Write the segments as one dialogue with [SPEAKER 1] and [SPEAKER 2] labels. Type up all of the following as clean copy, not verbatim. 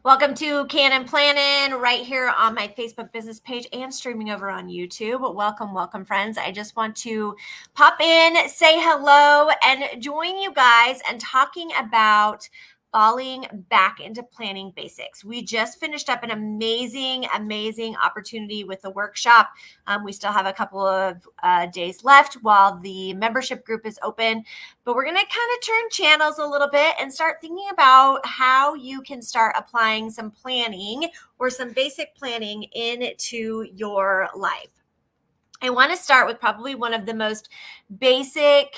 [SPEAKER 1] Welcome to Canon Planning right here on my Facebook business page and streaming over on YouTube. Welcome, friends. I just want to pop in, say hello, and join you guys and talking about falling back into planning basics. We just finished up an amazing opportunity with the workshop. We still have a couple of days left while the membership group is open, but we're going to kind of turn channels a little bit and start thinking about how you can start applying some planning or some basic planning into your life. I want to start with probably one of the most basic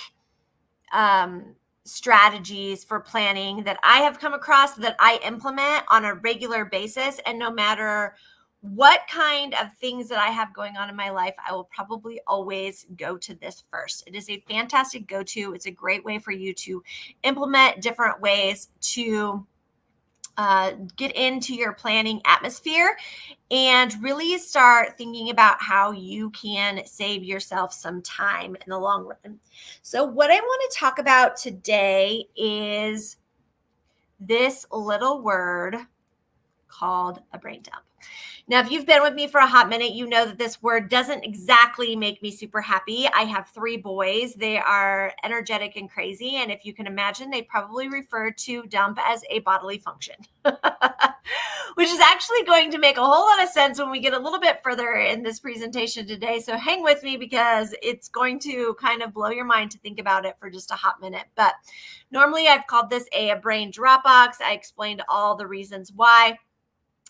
[SPEAKER 1] strategies for planning that I have come across that I implement on a regular basis. And no matter what kind of things that I have going on in my life, I will probably always go to this first. It is a fantastic go-to. It's a great way for you to implement different ways to get into your planning atmosphere and really start thinking about how you can save yourself some time in the long run. So what I want to talk about today is this little word called a brain dump. Now, if you've been with me for a hot minute, you know that this word doesn't exactly make me super happy. I have 3 boys. They are energetic and crazy. And if you can imagine, they probably refer to dump as a bodily function, which is actually going to make a whole lot of sense when we get a little bit further in this presentation today. So hang with me because it's going to kind of blow your mind to think about it for just a hot minute. But normally I've called this a brain drop box. I explained all the reasons why.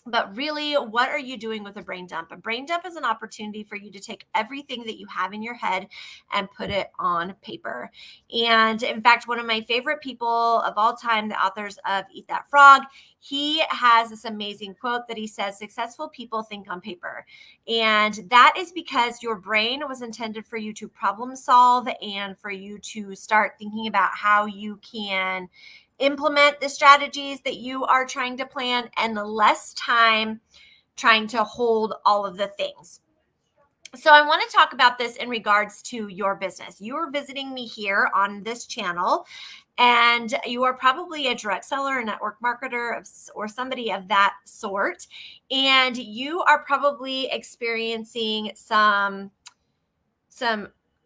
[SPEAKER 1] But really, what are you doing with a brain dump? A brain dump is an opportunity for you to take everything that you have in your head and put it on paper. And in fact, one of my favorite people of all time, the authors of Eat That Frog, he has this amazing quote that he says, successful people think on paper. And that is because your brain was intended for you to problem solve and for you to start thinking about how you can implement the strategies that you are trying to plan and less time trying to hold all of the things. So I want to talk about this in regards to your business. You are visiting me here on this channel, and you are probably a direct seller, a network marketer, or somebody of that sort. And you are probably experiencing some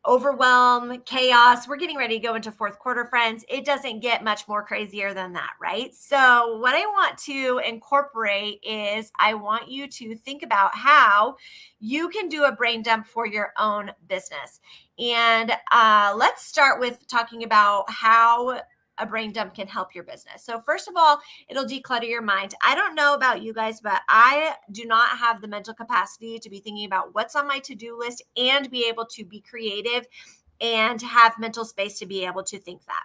[SPEAKER 1] overwhelm, chaos. We're getting ready to go into fourth quarter, friends. It doesn't get much more crazier than that, right? So what I want to incorporate is I want you to think about how you can do a brain dump for your own business. And let's start with talking about how a brain dump can help your business. So first of all, it'll declutter your mind. I don't know about you guys, but I do not have the mental capacity to be thinking about what's on my to-do list and be able to be creative and have mental space to be able to think that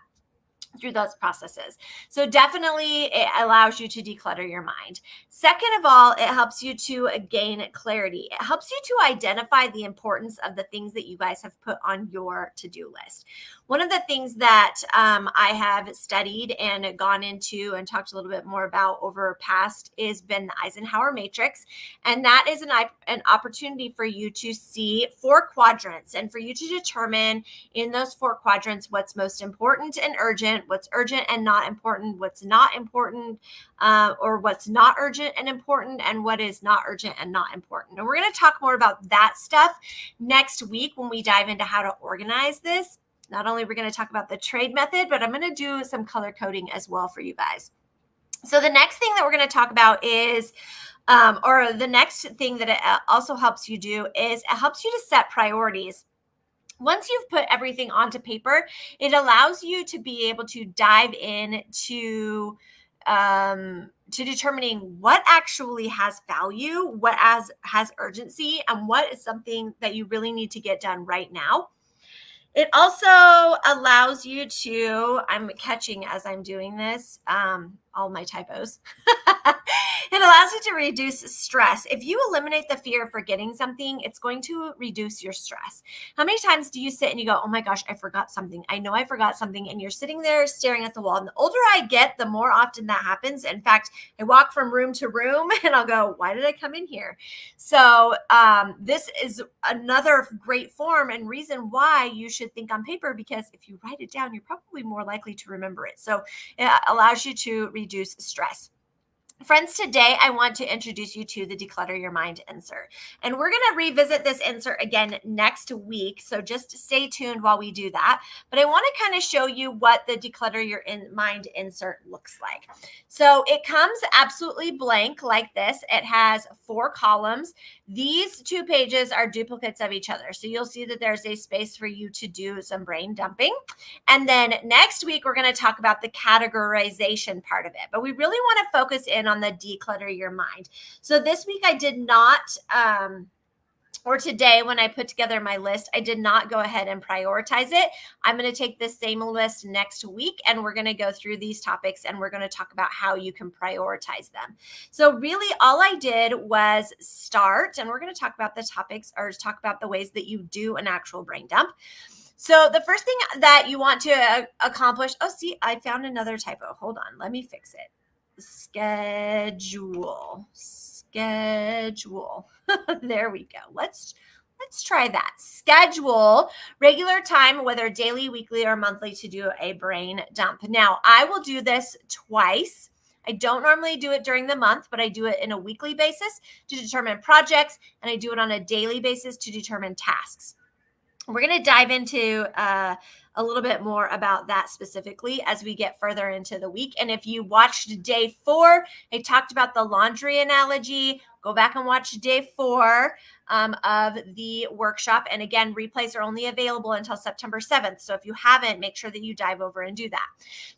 [SPEAKER 1] through those processes. So definitely it allows you to declutter your mind. Second of all, it helps you to gain clarity. It helps you to identify the importance of the things that you guys have put on your to-do list. One of the things that I have studied and gone into and talked a little bit more about over past is been the Eisenhower matrix. And that is an opportunity for you to see 4 quadrants and for you to determine in those 4 quadrants what's most important and urgent, what's urgent and not important, what's not important, or what's not urgent and important, and what is not urgent and not important. And we're going to talk more about that stuff next week when we dive into how to organize this. Not only are we going to talk about the trade method, but I'm going to do some color coding as well for you guys. So the next thing that we're going to talk about is or the next thing that it also helps you do is it helps you to set priorities. Once you've put everything onto paper, it allows you to be able to dive in to determining what actually has value, what has urgency, and what is something that you really need to get done right now. It also allows you to, I'm catching as I'm doing this, all my typos. It allows you to reduce stress. If you eliminate the fear of forgetting something, it's going to reduce your stress. How many times do you sit and you go, oh my gosh, I forgot something. I know I forgot something. And you're sitting there staring at the wall. And the older I get, the more often that happens. In fact, I walk from room to room and I'll go, why did I come in here? So this is another great form and reason why you should think on paper, because if you write it down, you're probably more likely to remember it. So it allows you to reduce stress. Friends, today I want to introduce you to the Declutter Your Mind insert. And we're going to revisit this insert again next week. So just stay tuned while we do that. But I want to kind of show you what the Declutter Your Mind insert looks like. So it comes absolutely blank like this. It has 4 columns. These 2 pages are duplicates of each other. So you'll see that there's a space for you to do some brain dumping. And then next week, we're going to talk about the categorization part of it. But we really want to focus in on the declutter your mind. So this week I did not, or today when I put together my list, I did not go ahead and prioritize it. I'm going to take this same list next week and we're going to go through these topics and we're going to talk about how you can prioritize them. So really all I did was start, and we're going to talk about the topics or talk about the ways that you do an actual brain dump. So the first thing that you want to accomplish, oh, see, I found another typo. Hold on, let me fix it. Schedule. There we go. Let's try that. Schedule regular time, whether daily, weekly, or monthly, to do a brain dump. Now, I will do this twice. I don't normally do it during the month, but I do it in a weekly basis to determine projects, and I do it on a daily basis to determine tasks. We're going to dive into a little bit more about that specifically as we get further into the week. And if you watched day 4, I talked about the laundry analogy. Go back and watch day 4 of the workshop. And again, replays are only available until September 7th. So if you haven't, make sure that you dive over and do that.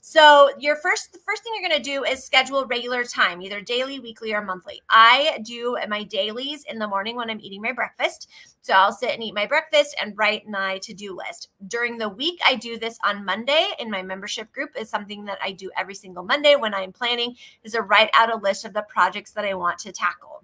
[SPEAKER 1] So the first thing you're going to do is schedule regular time, either daily, weekly, or monthly. I do my dailies in the morning when I'm eating my breakfast. So I'll sit and eat my breakfast and write my to-do list. During the week, I do this on Monday in my membership group. Is something that I do every single Monday when I'm planning, is to write out a list of the projects that I want to tackle.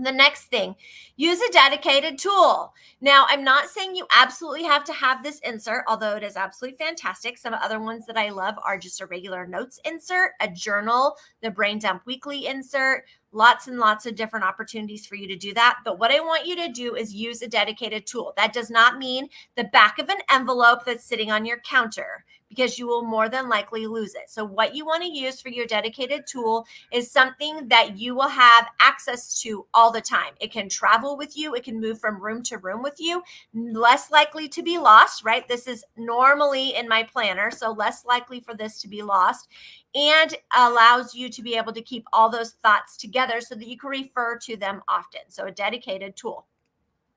[SPEAKER 1] The next thing, use a dedicated tool. Now, I'm not saying you absolutely have to have this insert, although it is absolutely fantastic. Some other ones that I love are just a regular notes insert, a journal, the Brain Dump Weekly insert, lots and lots of different opportunities for you to do that. But what I want you to do is use a dedicated tool. That does not mean the back of an envelope that's sitting on your counter, because you will more than likely lose it. So what you want to use for your dedicated tool is something that you will have access to all the time. It can travel with you. It can move from room to room with you, less likely to be lost, right? This is normally in my planner, so less likely for this to be lost, and allows you to be able to keep all those thoughts together so that you can refer to them often. So a dedicated tool.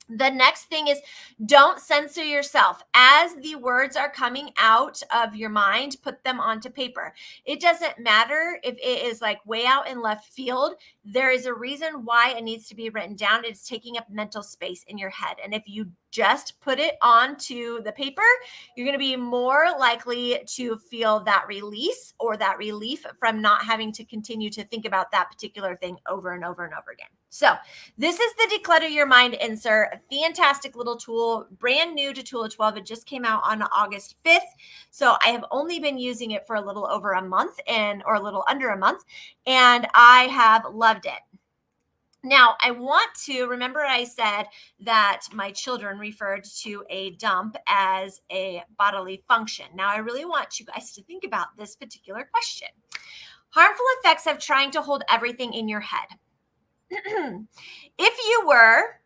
[SPEAKER 1] The next thing is, don't censor yourself. As the words are coming out of your mind, put them onto paper. It doesn't matter if it is like way out in left field. There is a reason why it needs to be written down. It's taking up mental space in your head. And if you just put it onto the paper, you're going to be more likely to feel that release or that relief from not having to continue to think about that particular thing over and over and over again. So this is the Declutter Your Mind insert, a fantastic little tool, brand new to Tool of 12. It just came out on August 5th. So I have only been using it for a little over a month or a little under a month, and I have loved it. Now, I want to remember I said that my children referred to a dump as a bodily function. Now, I really want you guys to think about this particular question. Harmful effects of trying to hold everything in your head. If you were,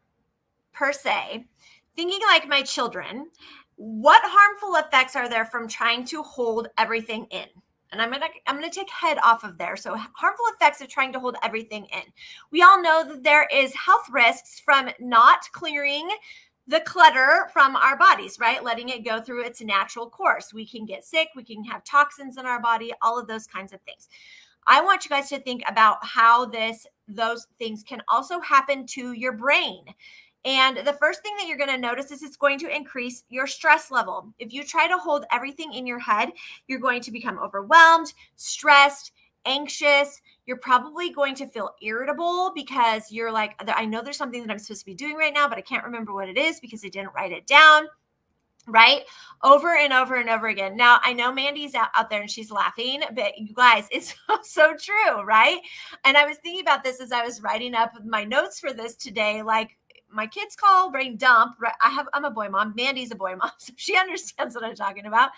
[SPEAKER 1] per se, thinking like my children, what harmful effects are there from trying to hold everything in? And I'm gonna take head off of there. So harmful effects of trying to hold everything in. We all know that there is health risks from not clearing the clutter from our bodies, right? Letting it go through its natural course. We can get sick, we can have toxins in our body, all of those kinds of things. I want you guys to think about how those things can also happen to your brain. And the first thing that you're going to notice is it's going to increase your stress level. If you try to hold everything in your head, you're going to become overwhelmed, stressed, anxious. You're probably going to feel irritable because you're like, I know there's something that I'm supposed to be doing right now, but I can't remember what it is because I didn't write it down. Right? Over and over and over again. Now, I know Mandy's out there and she's laughing, but you guys, it's so true, right? And I was thinking about this as I was writing up my notes for this today. Like, my kids call brain dump. I'm a boy mom. Mandy's a boy mom, so she understands what I'm talking about.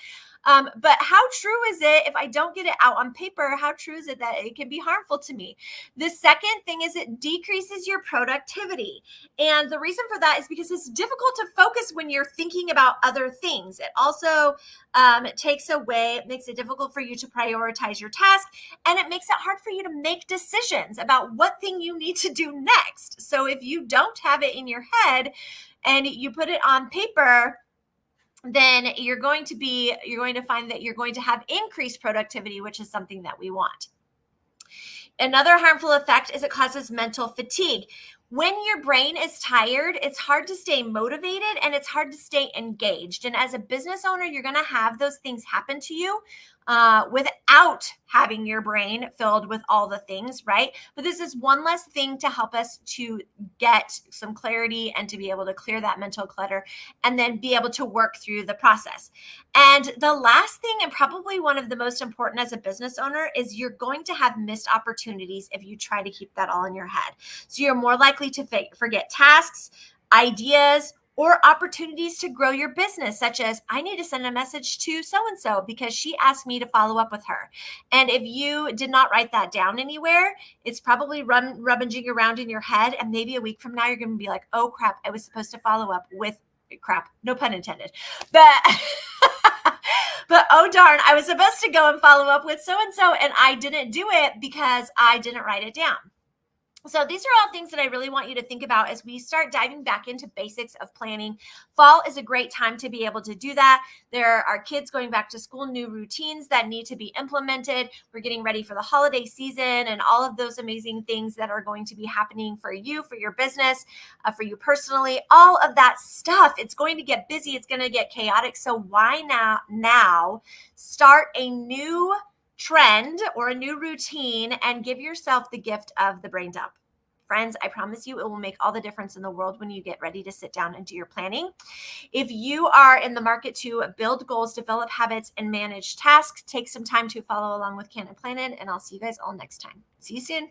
[SPEAKER 1] But how true is it if I don't get it out on paper? How true is it that it can be harmful to me? The second thing is it decreases your productivity. And the reason for that is because it's difficult to focus when you're thinking about other things. It also makes it difficult for you to prioritize your task, and it makes it hard for you to make decisions about what thing you need to do next. So if you don't have it in your head and you put it on paper, then you're going to find that you're going to have increased productivity, which is something that we want. Another harmful effect is it causes mental fatigue. When your brain is tired, it's hard to stay motivated and it's hard to stay engaged. And as a business owner, you're going to have those things happen to you without having your brain filled with all the things, right? But this is one less thing to help us to get some clarity and to be able to clear that mental clutter and then be able to work through the process. And the last thing, and probably one of the most important as a business owner, is you're going to have missed opportunities if you try to keep that all in your head. So you're more likely to forget tasks, ideas, or opportunities to grow your business, such as I need to send a message to so-and-so because she asked me to follow up with her. And if you did not write that down anywhere, it's probably rummaging around in your head. And maybe a week from now, you're going to be like, oh crap, I was supposed to follow up with crap, no pun intended. But oh darn, I was supposed to go and follow up with so-and-so and I didn't do it because I didn't write it down. So these are all things that I really want you to think about as we start diving back into basics of planning. Fall is a great time to be able to do that. There are kids going back to school, new routines that need to be implemented. We're getting ready for the holiday season and all of those amazing things that are going to be happening for you, for your business, for you personally, all of that stuff. It's going to get busy. It's going to get chaotic. So why now start a new trend or a new routine and give yourself the gift of the brain dump. Friends, I promise you it will make all the difference in the world when you get ready to sit down and do your planning. If you are in the market to build goals, develop habits, and manage tasks, take some time to follow along with Cannon Planet, and I'll see you guys all next time. See you soon.